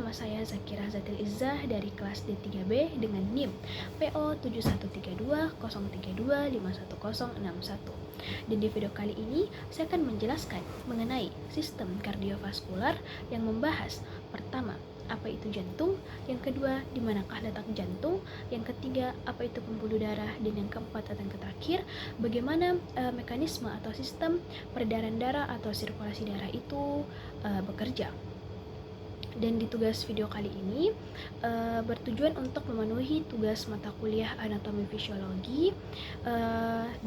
bersama saya Zakira Zatil Izzah dari kelas D3B dengan NIM PO 713203251061. Dan di video kali ini saya akan menjelaskan mengenai sistem kardiovaskular yang membahas pertama, apa itu jantung, yang kedua, di manakah letak jantung, yang ketiga, apa itu pembuluh darah, dan yang keempat atau yang terakhir, bagaimana mekanisme atau sistem peredaran darah atau sirkulasi darah itu bekerja. Dan di tugas video kali ini bertujuan untuk memenuhi tugas mata kuliah anatomi fisiologi.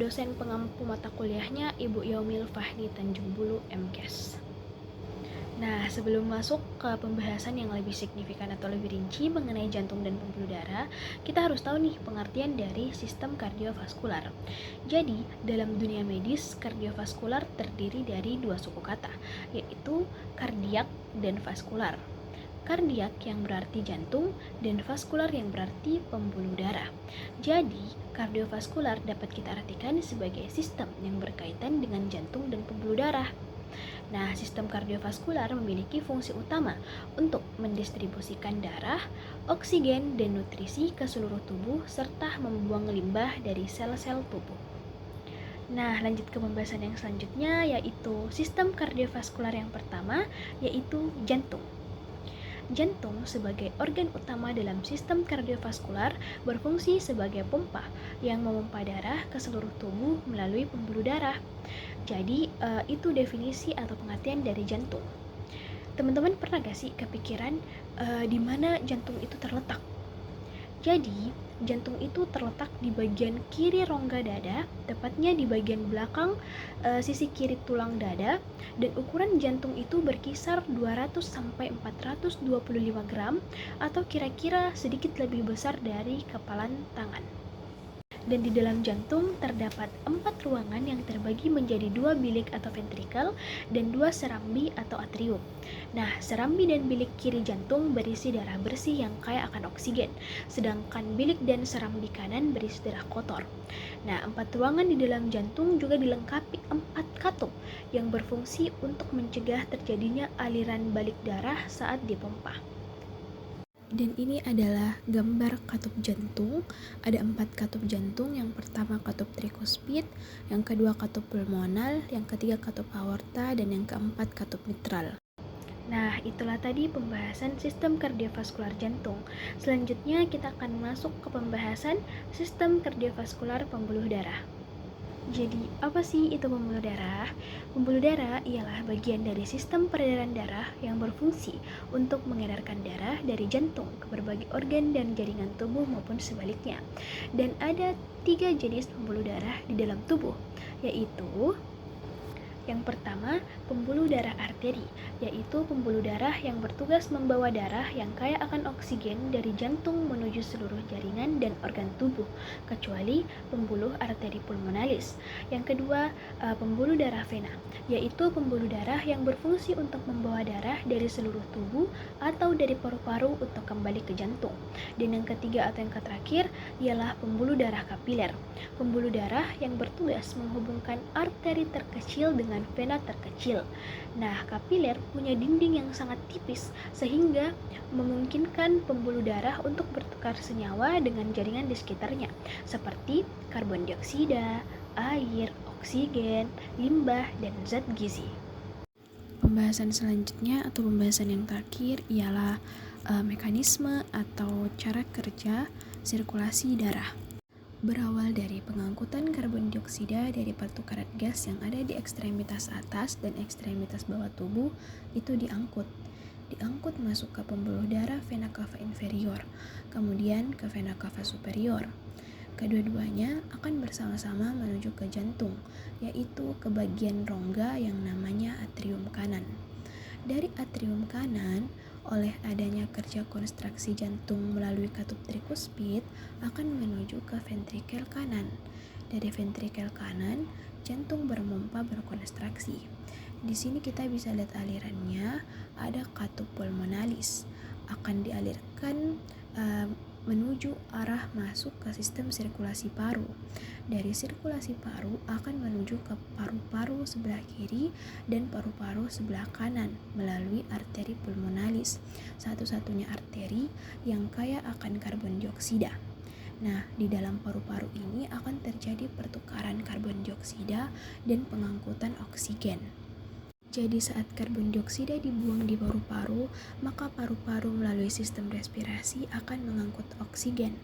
Dosen pengampu mata kuliahnya Ibu Yaumil Fahri Tanjung Bulu MKes. Nah, sebelum masuk ke pembahasan yang lebih signifikan atau lebih rinci mengenai jantung dan pembuluh darah, kita harus tahu nih pengertian dari sistem kardiovaskular. Jadi, dalam dunia medis, kardiovaskular terdiri dari dua suku kata, yaitu kardiak dan vaskular. Kardiak yang berarti jantung dan vaskular yang berarti pembuluh darah. Jadi, kardiovaskular dapat kita artikan sebagai sistem yang berkaitan dengan jantung dan pembuluh darah. Nah, sistem kardiovaskular memiliki fungsi utama untuk mendistribusikan darah, oksigen, dan nutrisi ke seluruh tubuh serta membuang limbah dari sel-sel tubuh. Nah, lanjut ke pembahasan yang selanjutnya, yaitu sistem kardiovaskular yang pertama, yaitu jantung. Jantung sebagai organ utama dalam sistem kardiovaskular berfungsi sebagai pompa yang memompa darah ke seluruh tubuh melalui pembuluh darah. Jadi itu definisi atau pengertian dari jantung. Teman-teman pernah gak sih kepikiran di mana jantung itu terletak? Jadi, jantung itu terletak di bagian kiri rongga dada, tepatnya di bagian belakang sisi kiri tulang dada, dan ukuran jantung itu berkisar 200 sampai 425 gram atau kira-kira sedikit lebih besar dari kepalan tangan. Dan di dalam jantung terdapat 4 ruangan yang terbagi menjadi 2 bilik atau ventrikel dan 2 serambi atau atrium. Nah, serambi dan bilik kiri jantung berisi darah bersih yang kaya akan oksigen, sedangkan bilik dan serambi kanan berisi darah kotor. Nah, 4 ruangan di dalam jantung juga dilengkapi 4 katup yang berfungsi untuk mencegah terjadinya aliran balik darah saat dipompa. Dan ini adalah gambar katup jantung. Ada 4 katup jantung. Yang pertama katup trikuspid, yang kedua katup pulmonal, yang ketiga katup aorta, dan yang keempat katup mitral. Nah, itulah tadi pembahasan sistem kardiovaskular jantung. Selanjutnya kita akan masuk ke pembahasan sistem kardiovaskular pembuluh darah. Jadi, apa sih itu pembuluh darah? Pembuluh darah ialah bagian dari sistem peredaran darah yang berfungsi untuk mengedarkan darah dari jantung ke berbagai organ dan jaringan tubuh maupun sebaliknya. Dan ada 3 jenis pembuluh darah di dalam tubuh, yaitu yang pertama, pembuluh darah arteri, yaitu pembuluh darah yang bertugas membawa darah yang kaya akan oksigen dari jantung menuju seluruh jaringan dan organ tubuh, kecuali pembuluh arteri pulmonalis. Yang kedua, pembuluh darah vena, yaitu pembuluh darah yang berfungsi untuk membawa darah dari seluruh tubuh atau dari paru-paru untuk kembali ke jantung. Dan yang ketiga atau yang terakhir ialah pembuluh darah kapiler, pembuluh darah yang bertugas menghubungkan arteri terkecil dengan vena terkecil. Nah, kapiler punya dinding yang sangat tipis sehingga memungkinkan pembuluh darah untuk bertukar senyawa dengan jaringan di sekitarnya, seperti karbon dioksida, air, oksigen, limbah, dan zat gizi. Pembahasan selanjutnya atau pembahasan yang terakhir ialah mekanisme atau cara kerja sirkulasi darah. Berawal dari pengangkutan karbon dioksida dari pertukaran gas yang ada di ekstremitas atas dan ekstremitas bawah tubuh itu diangkut masuk ke pembuluh darah vena cava inferior, kemudian ke vena cava superior. Kedua-duanya akan bersama-sama menuju ke jantung, yaitu ke bagian rongga yang namanya atrium kanan. Dari atrium kanan, oleh adanya kerja konstruksi jantung melalui katup trikuspid akan menuju ke ventrikel kanan. Dari ventrikel kanan, jantung bermompa berkonstruksi. Di sini kita bisa lihat alirannya, ada katup pulmonalis. Akan dialirkan menuju arah masuk ke sistem sirkulasi paru. Dari sirkulasi paru akan menuju ke paru-paru sebelah kiri dan paru-paru sebelah kanan melalui arteri pulmonalis, satu-satunya arteri yang kaya akan karbon dioksida. Nah, di dalam paru-paru ini akan terjadi pertukaran karbon dioksida dan pengangkutan oksigen. Jadi saat karbon dioksida dibuang di paru-paru, maka paru-paru melalui sistem respirasi akan mengangkut oksigen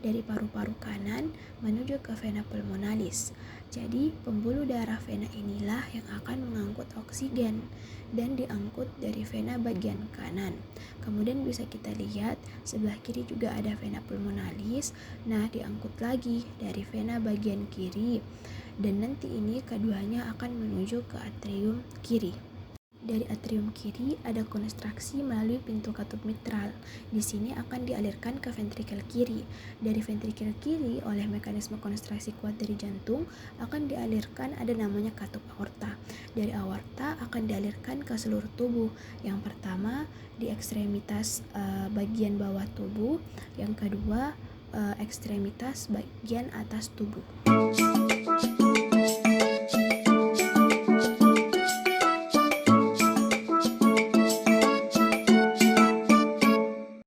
dari paru-paru kanan menuju ke vena pulmonalis. Jadi pembuluh darah vena inilah yang akan mengangkut oksigen dan diangkut dari vena bagian kanan. Kemudian bisa kita lihat sebelah kiri juga ada vena pulmonalis. Nah, diangkut lagi dari vena bagian kiri. Dan nanti ini keduanya akan menuju ke atrium kiri. Dari atrium kiri ada konstruksi melalui pintu katup mitral. Di sini akan dialirkan ke ventrikel kiri. Dari ventrikel kiri oleh mekanisme konstruksi kuat dari jantung akan dialirkan ada namanya katup aorta. Dari aorta akan dialirkan ke seluruh tubuh. Yang pertama di ekstremitas bagian bawah tubuh, yang kedua ekstremitas bagian atas tubuh.